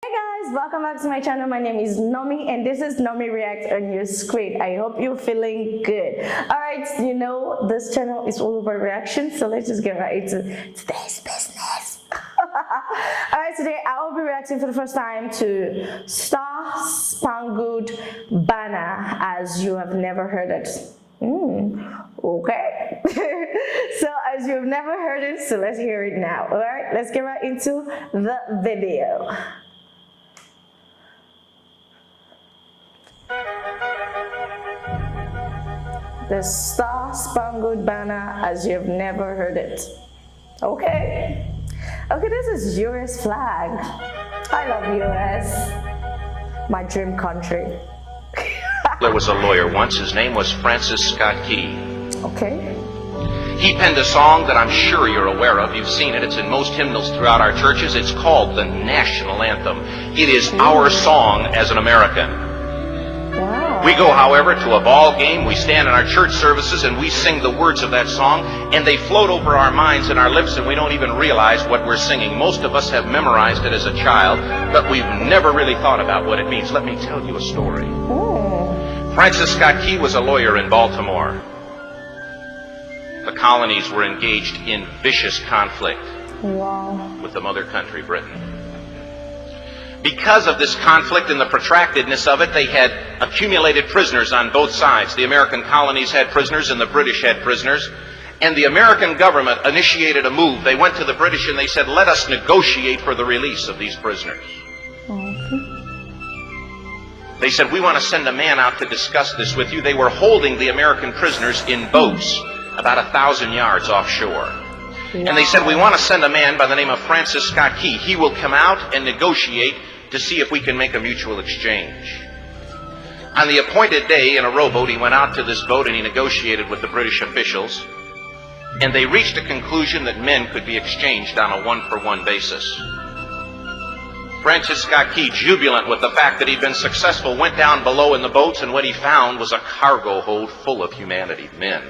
Guys, welcome back to my channel. My name is Nomi and this is Nomi React on your screen. I hope you're feeling good. Alright, you know this channel is all about reaction, so let's just get right into today's business. Alright, today I will be reacting for the first time to Star-Spangled Banner as you have never heard it. Okay. So as you've never heard it, so let's hear it now. Alright, let's get right into the video. The Star-Spangled Banner as you've never heard it. Okay. Okay, this is US flag. I love US. My dream country. There was a lawyer once. His name was Francis Scott Key. Okay. He penned a song that I'm sure you're aware of. You've seen it. It's in most hymnals throughout our churches. It's called the national anthem. It is our song as an American. Wow. We go, however, to a ball game. We stand in our church services and we sing the words of that song, and they float over our minds and our lips, and we don't even realize what we're singing. Most of us have memorized it as a child, but we've never really thought about what it means. Let me tell you a story. Francis Scott Key was a lawyer in Baltimore. The colonies were engaged in vicious conflict with the mother country, Britain. Because of this conflict and the protractedness of it, they had accumulated prisoners on both sides. The American colonies had prisoners and the British had prisoners. And the American government initiated a move. They went to the British and they said, let us negotiate for the release of these prisoners. They said, we want to send a man out to discuss this with you. They were holding the American prisoners in boats about 1,000 yards offshore. And they said, we want to send a man by the name of Francis Scott Key. He will come out and negotiate to see if we can make a mutual exchange. On the appointed day in a rowboat, he went out to this boat and he negotiated with the British officials. And they reached a conclusion that men could be exchanged on a one-for-one basis. Francis Scott Key, jubilant with the fact that he'd been successful, went down below in the boats, and what he found was a cargo hold full of humanity, men.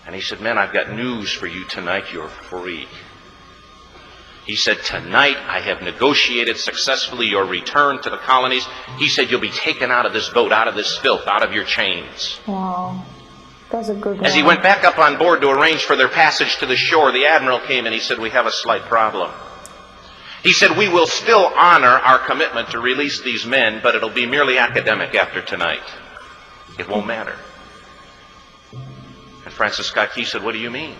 And he said, men, I've got news for you tonight. You're free. He said, tonight I have negotiated successfully your return to the colonies. He said, you'll be taken out of this boat, out of this filth, out of your chains. Wow. That's a good one. As he went back up on board to arrange for their passage to the shore, the admiral came and he said, we have a slight problem. He said, we will still honor our commitment to release these men, but it'll be merely academic after tonight. It won't matter. And Francis Scott Key said, what do you mean?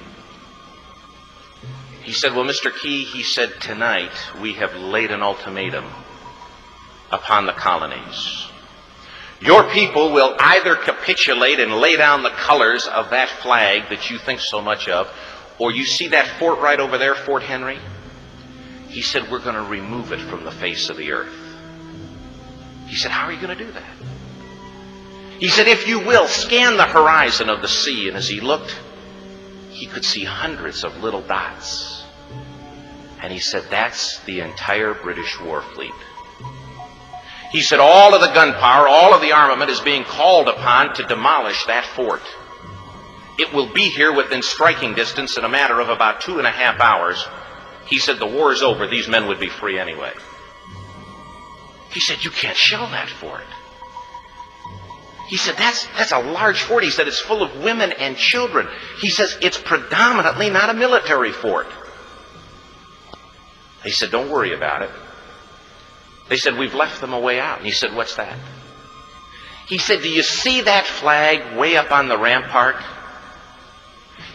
He said, well, Mr. Key, he said, tonight we have laid an ultimatum upon the colonies. Your people will either capitulate and lay down the colors of that flag that you think so much of, or you see that fort right over there, Fort Henry? He said, we're going to remove it from the face of the earth. He said, how are you going to do that? He said, if you will, scan the horizon of the sea. And as he looked, he could see hundreds of little dots. And he said, that's the entire British war fleet. He said, all of the gunpowder, all of the armament is being called upon to demolish that fort. It will be here within striking distance in a matter of about 2.5 hours. He said, the war is over. These men would be free anyway. He said, you can't shell that fort. He said, that's a large fort. He said, it's full of women and children. He says, it's predominantly not a military fort. He said, don't worry about it. They said, we've left them a way out. And he said, what's that? He said, do you see that flag way up on the rampart?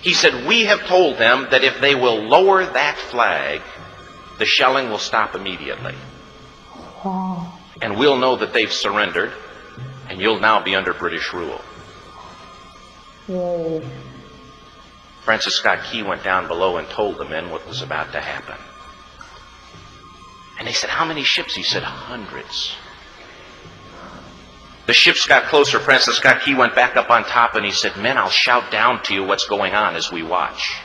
He said, we have told them that if they will lower that flag, the shelling will stop immediately. Wow. And we'll know that they've surrendered, and you'll now be under British rule. Whoa. Francis Scott Key went down below and told the men what was about to happen. And they said, how many ships? He said, hundreds. The ships got closer. Francis Scott Key went back up on top and he said, men, I'll shout down to you what's going on as we watch.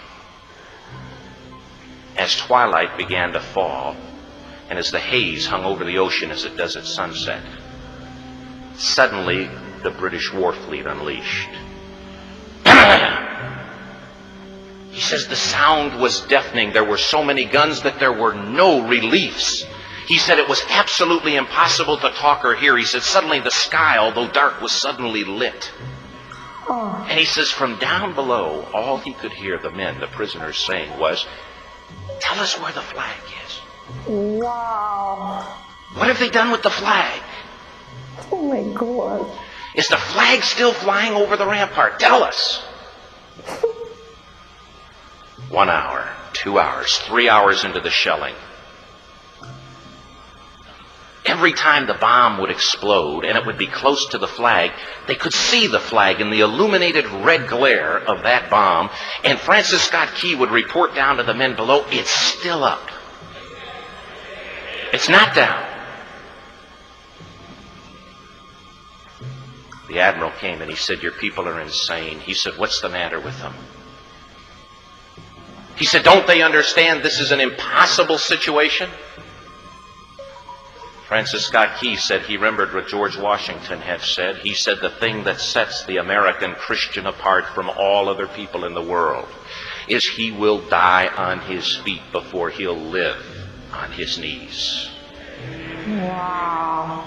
As twilight began to fall, and as the haze hung over the ocean as it does at sunset, suddenly the British war fleet unleashed. He says the sound was deafening. There were so many guns that there were no reliefs. He said it was absolutely impossible to talk or hear. He said suddenly the sky, although dark, was suddenly lit. Oh. And he says from down below, all he could hear the men, the prisoners, saying was, "Tell us where the flag is." Wow. What have they done with the flag? Oh my God. Is the flag still flying over the rampart? Tell us. 1 hour, 2 hours, 3 hours into the shelling, every time the bomb would explode and it would be close to the flag, they could see the flag in the illuminated red glare of that bomb, and Francis Scott Key would report down to the men below, "It's still up. It's not down." The admiral came and he said, "Your people are insane." He said, "What's the matter with them?" He said, "Don't they understand this is an impossible situation?" Francis Scott Key said he remembered what George Washington had said. He said, "The thing that sets the American Christian apart from all other people in the world is he will die on his feet before he'll live on his knees." Wow.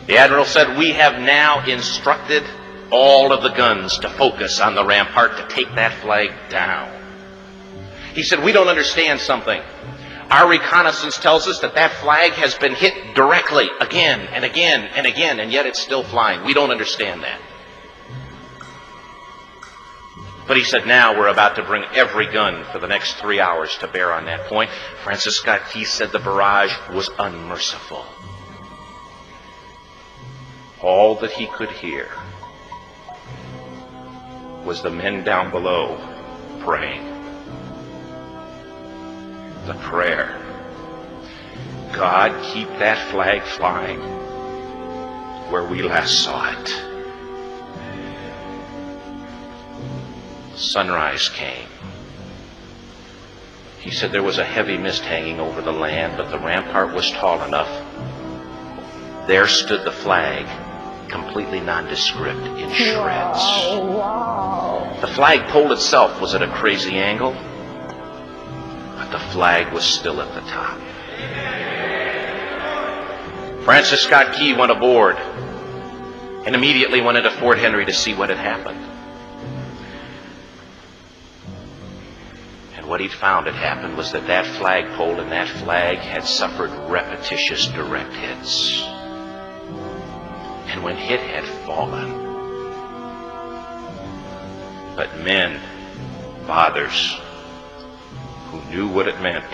The admiral said, "We have now instructed all of the guns to focus on the rampart to take that flag down." He said, "We don't understand something. Our reconnaissance tells us that that flag has been hit directly again and again and again, and yet it's still flying. We don't understand that." But he said, "Now we're about to bring every gun for the next 3 hours to bear on that point." Francis Scott Key said the barrage was unmerciful. All that he could hear was the men down below praying. The prayer, "God, keep that flag flying where we last saw it." Sunrise came. He said there was a heavy mist hanging over the land, but the rampart was tall enough. There stood the flag, completely nondescript, in shreds. Wow. The flagpole itself was at a crazy angle, but the flag was still at the top. Francis Scott Key went aboard and immediately went into Fort Henry to see what had happened. And what he'd found had happened was that that flagpole and that flag had suffered repetitious direct hits. And when it had fallen, but men, fathers, who knew what it meant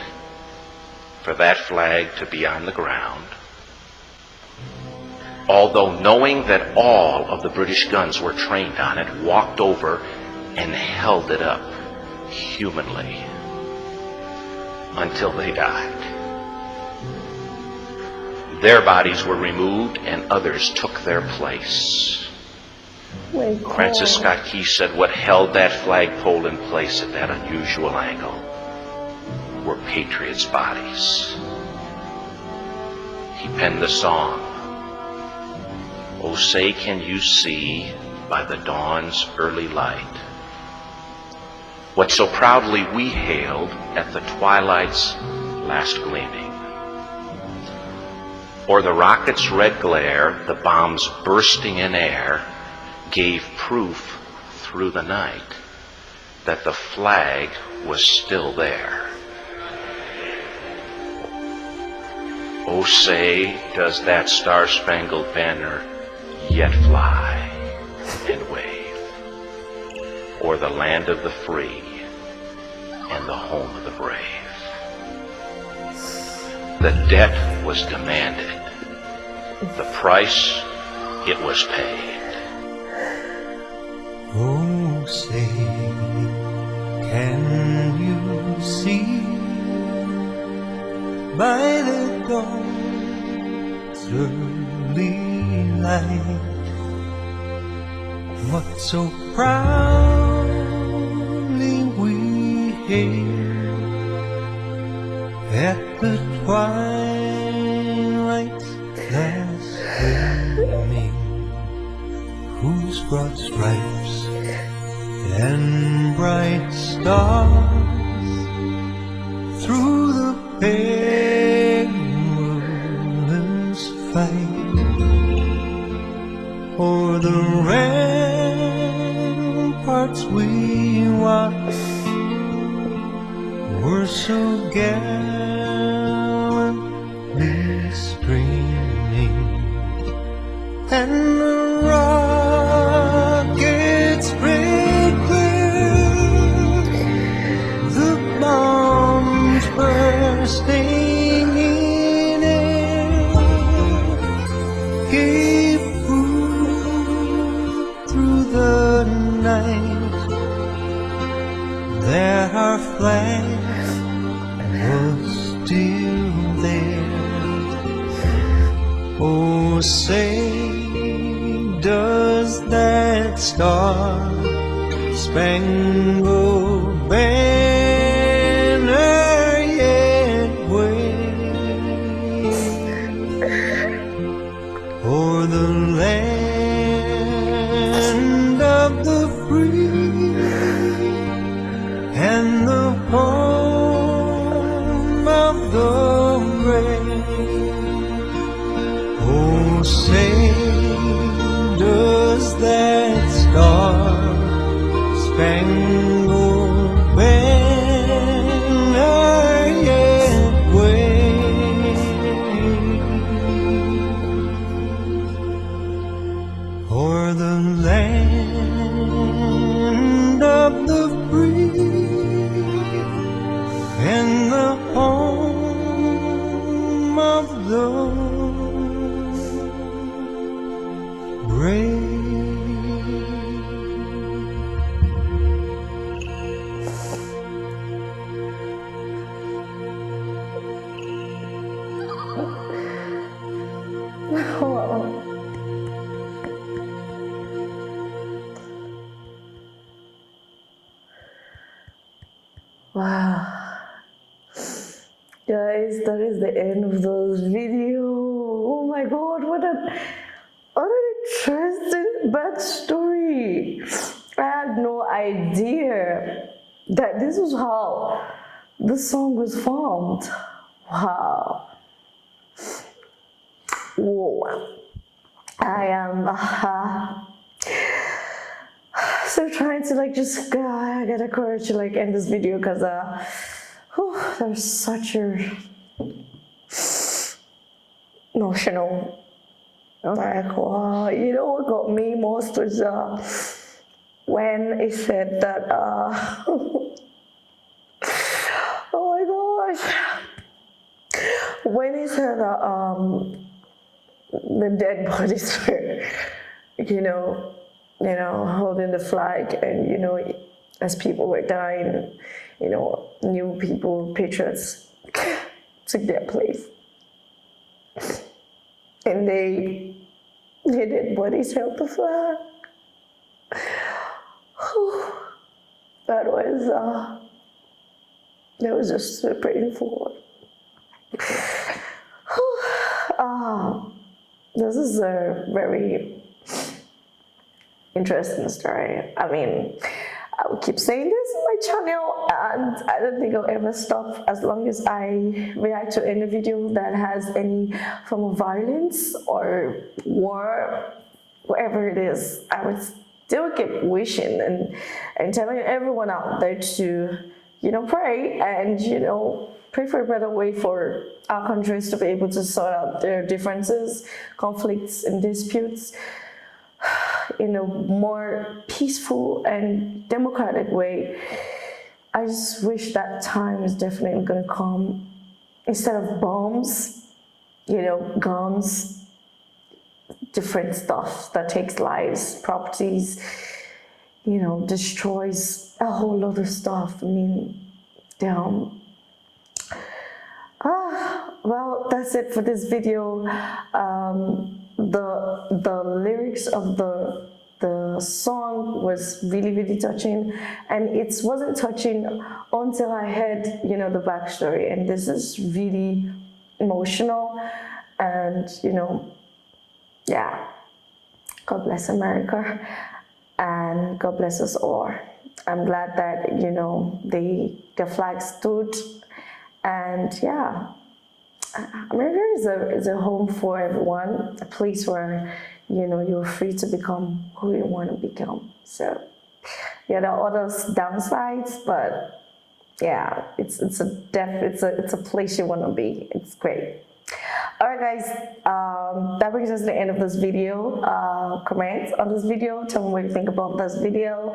for that flag to be on the ground, although knowing that all of the British guns were trained on it, walked over and held it up humanly until they died. Their bodies were removed and others took their place. Francis Scott Key said what held that flagpole in place at that unusual angle were patriots' bodies. He penned the song, "Oh, say can you see by the dawn's early light what so proudly we hailed at the twilight's last gleaming? Or the rocket's red glare, the bombs bursting in air, gave proof through the night that the flag was still there. Oh, say, does that star-spangled banner yet fly and wave o'er the land of the free and the home of the brave?" The debt was demanded. The price, it was paid. Oh, say, can you see by the dawn's early light what so proudly we hailed at the twilight's last gleaming, whose broad stripes and bright stars through the pale fight o'er the ramparts we watched were so gallantly streaming, and the rockets break through, the bombs bursting in air gave proof through the night that our flag was still there. Oh, say, does that star-spangled banner yet wave o'er the land of the free and the home of the brave? Oh, say, does that star-spangled banner yet wave o'er the land of the free and the home of the brave? Wow. Guys, that is the end of the video. Oh my god, what an interesting backstory. I had no idea that this was how the song was formed. Wow. Whoa. I am still trying to just get the courage to end this video because there's such a emotional. Wow, you know what got me most was when he said that oh my gosh, when he said that the dead bodies were holding the flag, and as people were dying, new people, patriots, took their place, and the dead bodies held the flag. That was just so painful. This is a very interesting story. I mean, I will keep saying this on my channel, and I don't think I'll ever stop as long as I react to any video that has any form of violence or war, whatever it is. I would still keep wishing and telling everyone out there to, pray and, pray for a better way for our countries to be able to sort out their differences, conflicts, and disputes in a more peaceful and democratic way. I just wish that time is definitely going to come. Instead of bombs, guns, different stuff that takes lives, properties, destroys a whole lot of stuff. I mean, damn. Well, that's it for this video. The lyrics of the song was really touching, and it wasn't touching until I heard the backstory, and this is really emotional, and yeah, God bless America, and God bless us all. I'm glad that the flag stood, and yeah, America is a home for everyone, a place where you're free to become who you want to become. So yeah, there are other downsides, but yeah, it's a place you want to be. It's great. All right, guys, that brings us to the end of this video. Comment on this video, tell me what you think about this video,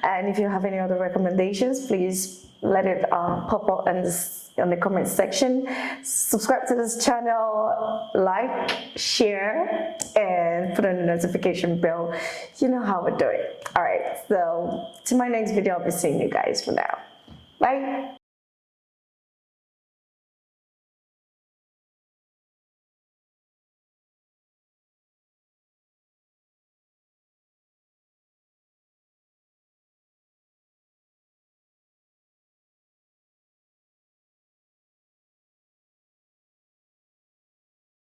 and if you have any other recommendations, please let it pop up in the comment section. Subscribe to this channel, like, share, and put on the notification bell. You know how we do it. All right, so to my next video, I'll be seeing you guys for now. Bye.